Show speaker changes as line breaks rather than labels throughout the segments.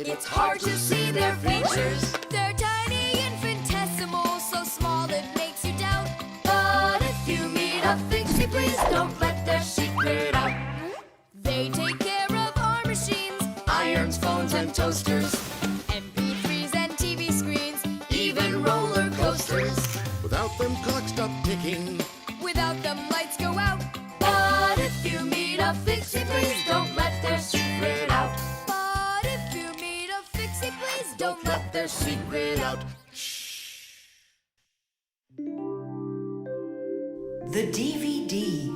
It's hard to see their features.
They're tiny, infinitesimal, so small it makes you doubt.
But if you meet a Fixie, please don't let their secret out.
They take care of our machines,
Irons, phones, and toasters,
MP3s and TV screens,
even roller coasters.
Without them, clocks stop ticking.
without them lights go out.
But if you meet a Fixie, please don't let their secret out.
But if you meet a Fixie, please don't let
Their secret out.
The DVD.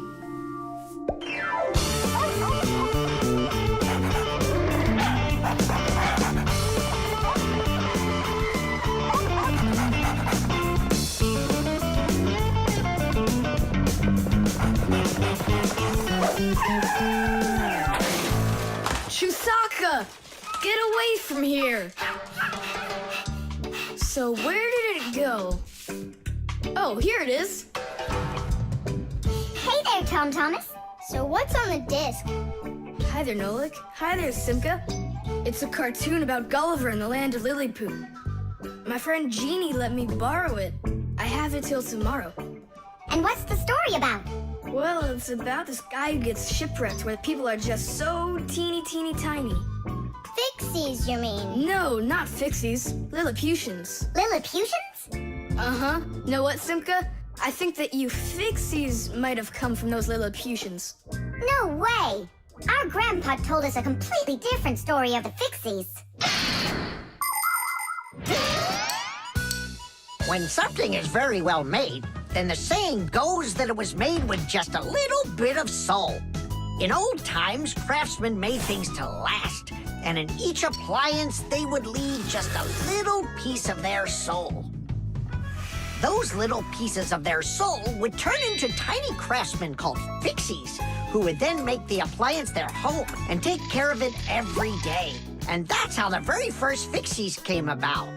Chusaka! Get away from here! So where did it go? Oh, here it is.
Hey there, Tom Thomas. So what's on the disc?
Hi there, Nolik. Hi there, Simka. It's a cartoon about Gulliver in the land of Lilliput. My friend Jeannie let me borrow it. I have it till tomorrow.
And what's the story about?
Well, it's about this guy who gets shipwrecked where people are just so teeny tiny.
Fixies, you mean?
No, not Fixies. Lilliputians.
Lilliputians?
Uh-huh. Know what, Simka? I think that you Fixies might have come from those Lilliputians.
No way! Our grandpa told us a completely different story of the Fixies.
When something is very well made, then the saying goes that it was made with just a little bit of soul. In old times, craftsmen made things to last, and in each appliance, they would leave just a little piece of their soul. Those little pieces of their soul would turn into tiny craftsmen called Fixies, who would then make the appliance their home and take care of it every day. And that's how the very first Fixies came about.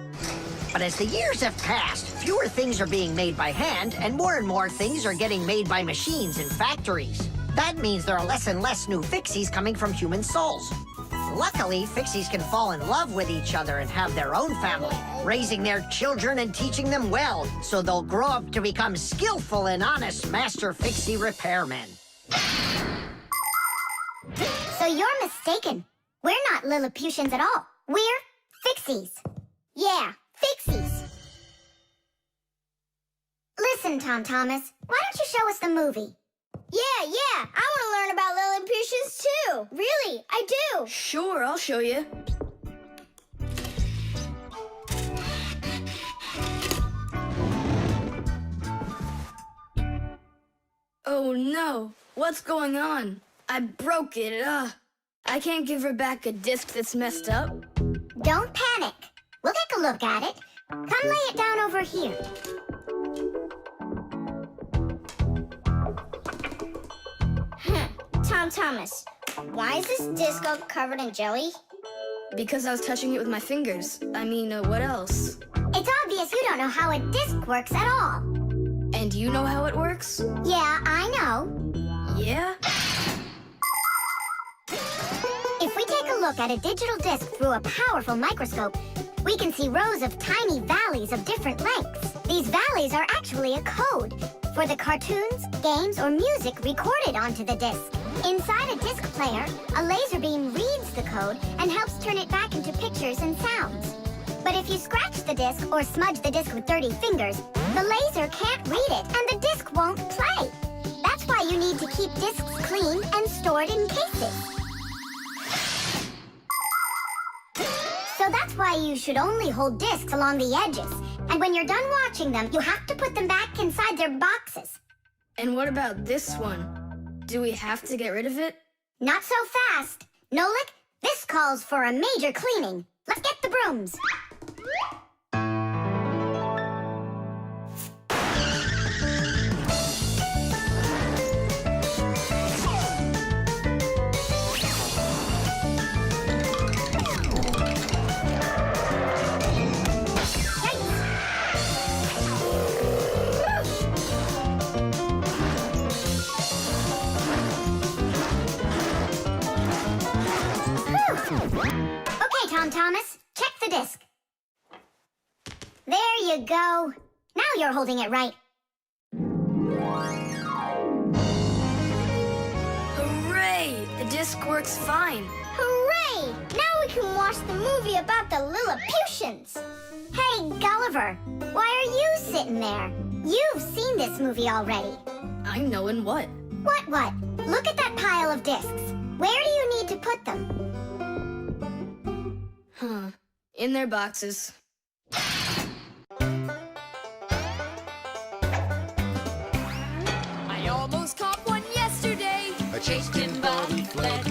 But as the years have passed, fewer things are being made by hand, and more things are getting made by machines in factories. That means there are less and less new Fixies coming from human souls. Luckily, Fixies can fall in love with each other and have their own family, raising their children and teaching them well, so they'll grow up to become skillful and honest Master Fixie repairmen.
So you're mistaken. We're not Lilliputians at all. We're Fixies. Yeah, Fixies. Listen, Tom Thomas, why don't you show us the movie? Yeah, I want to learn about Lilliputians too. Really, I do.
Sure, I'll show you. Oh no, what's going on? I broke it, I can't give her back a disc that's messed up.
Don't panic. We'll take a look at it. Come lay it down over here. Tom Thomas, why is this disc all covered in jelly?
Because I was touching it with my fingers. I mean, what else?
It's obvious you don't know how a disc works at all.
And you know how it works?
Yeah, I know.
Yeah?
If we take a look at a digital disc through a powerful microscope, we can see rows of tiny valleys of different lengths. These valleys are actually a code for the cartoons, games, or music recorded onto the disc. Inside a disc player, a laser beam reads the code and helps turn it back into pictures and sounds. But if you scratch the disc or smudge the disc with dirty fingers, the laser can't read it and the disc won't play. That's why you need to keep discs clean and stored in cases. So that's why you should only hold discs along the edges. And when you're done watching them, you have to put them back inside their boxes.
And what about this one? Do we have to get rid of it?
Not so fast. Nolik, this calls for a major cleaning. Let's get the brooms. Okay, Tom Thomas, you go. Now you're holding it right.
Hooray! The disc works fine.
Hooray! Now we can watch the movie about the Lilliputians. Hey, Gulliver, why are you sitting there? You've seen this movie already.
I know in what?
What? Look at that pile of discs. Where do you need to put them?
Huh. In their boxes.
I almost caught one yesterday.
I chased him, but he fled.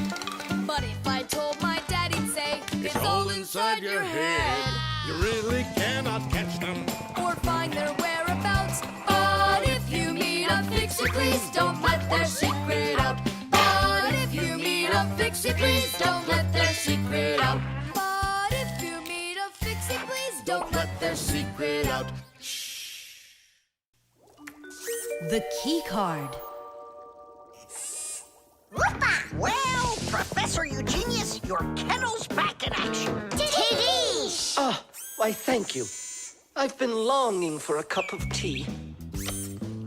But if I told my dad, he'd say,
It's all inside your head. You really cannot catch them.
Or find their whereabouts.
But if you meet a Fixie, please don't let their secret out. But if you meet a Fixie, please don't let their secret out.
But if you meet a Fixie, please don't let
Their secret out.
The key card.
Whoopa!
Well, Professor Eugenius, your kennel's back in action.
Tidish!
Ah, why, thank you. I've been longing for a cup of tea.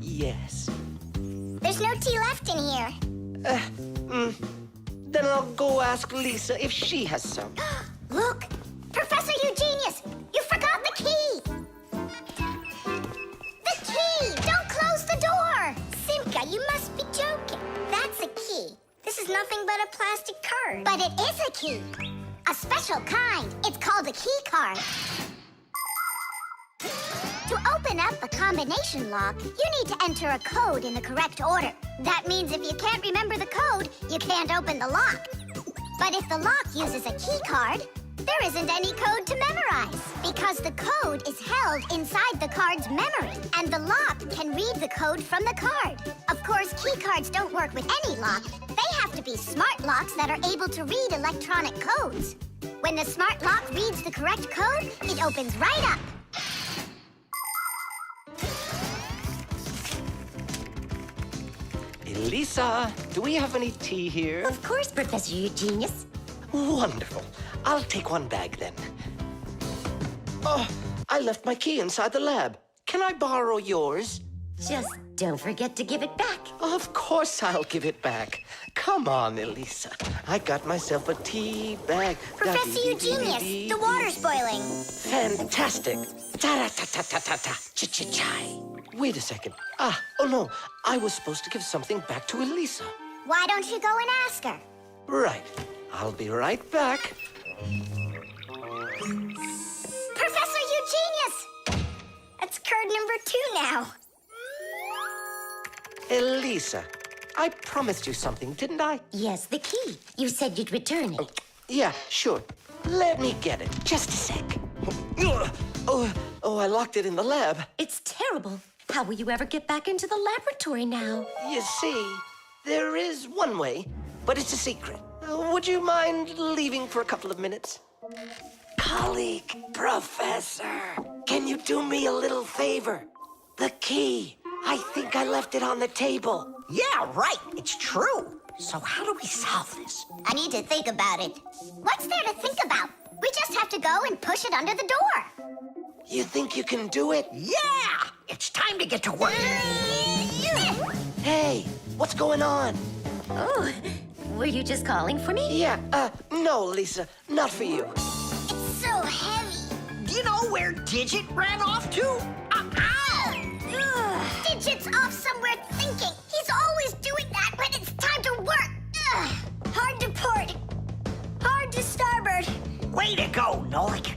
Yes.
There's no tea left in here.
Then I'll go ask Lisa if she has some.
Look! Professor Eugenius! You forgot the key! The key! Don't close the door! Simka, you must be joking. That's a key. This is nothing but a plastic card. But it is a key. A special kind. It's called a key card. To open up a combination lock, you need to enter a code in the correct order. That means if you can't remember the code, you can't open the lock. But if the lock uses a key card, there isn't any code to memorize because the code is held inside the card's memory and the lock can read the code from the card. Of course, key cards don't work with any lock. They have to be smart locks that are able to read electronic codes. When the smart lock reads the correct code, it opens right up.
Elisa, do we have any tea here?
Of course, Professor Eugenius.
Wonderful. I'll take one bag then. Oh, I left my key inside the lab. Can I borrow yours?
Just don't forget to give it back.
Of course I'll give it back. Come on, Elisa. I got myself a tea bag.
Professor Eugenius, the water's boiling.
Fantastic. Ta-ra-ta-ta-ta-ta-ta. Ch-ch-chai. Wait a second. Oh no. I was supposed to give something back to Elisa.
Why don't you go and ask her?
Right. I'll be right back.
Professor Eugenius! That's card number 2 now.
Elisa, I promised you something, didn't I?
Yes, the key. You said you'd return it.
Yeah, sure. Let me get it. Just a sec. Oh, I locked it in the lab.
It's terrible. How will you ever get back into the laboratory now?
You see, there is one way, but it's a secret. Would you mind leaving for a couple of minutes? Colleague, Professor, can you do me a little favor? The key. I think I left it on the table.
Yeah, right. It's true. So how do we solve this?
I need to think about it. What's there to think about? We just have to go and push it under the door.
You think you can do it?
Yeah! It's time to get to work.
Hey, what's going on?
Oh, were you just calling for me?
Yeah, no, Lisa, not for you.
It's so heavy.
Do you know where Digit ran off to? Ow!
Digit's off somewhere thinking. He's always doing that when it's time to work. Hard to port. Hard to starboard.
Way to go, Nolik.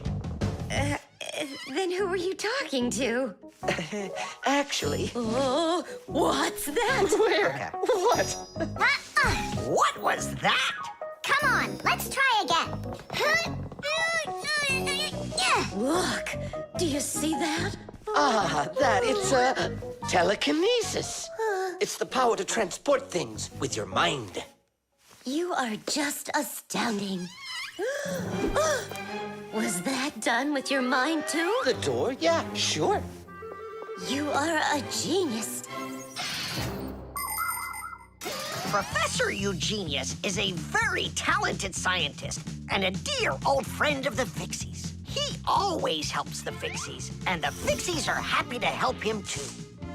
Then who were you talking to?
Actually,
Oh, what's that?
where? What?
What was that?
Come on, let's try again.
Look, do you see that?
It's telekinesis. It's the power to transport things with your mind.
You are just astounding. Was that done with your mind, too?
The door? Yeah, sure.
You are a genius.
Professor Eugenius is a very talented scientist and a dear old friend of the Fixies. He always helps the Fixies, and the Fixies are happy to help him too.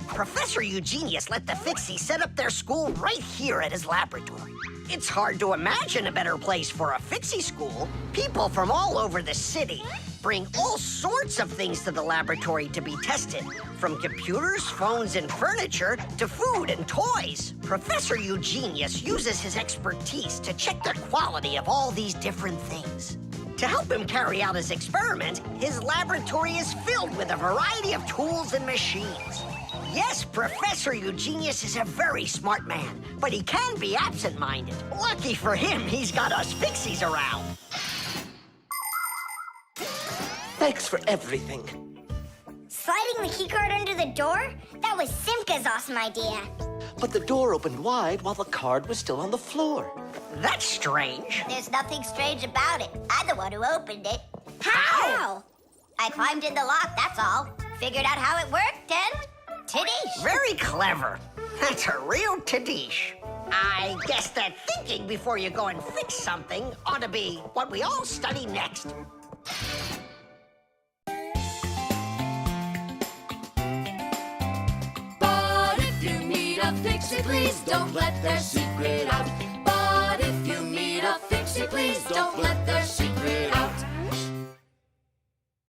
Professor Eugenius let the Fixies set up their school right here at his laboratory. It's hard to imagine a better place for a Fixie school. People from all over the city bring all sorts of things to the laboratory to be tested, from computers, phones, and furniture to food and toys. Professor Eugenius uses his expertise to check the quality of all these different things. To help him carry out his experiment, his laboratory is filled with a variety of tools and machines. Yes, Professor Eugenius is a very smart man, but he can be absent-minded. Lucky for him, he's got us Fixies around.
Thanks for everything.
Sliding the keycard under the door? That was Simka's awesome idea.
But the door opened wide while the card was still on the floor.
That's strange.
There's nothing strange about it. I'm the one who opened it. How? I climbed in the lock, that's all. Figured out how it worked, and Tadish.
Very clever. That's a real Tadish. I guess that thinking before you go and fix something ought to be what we all study next.
But if you meet a Fixie, please don't let their secret out. But if you meet a Fixie, please don't let their secret out.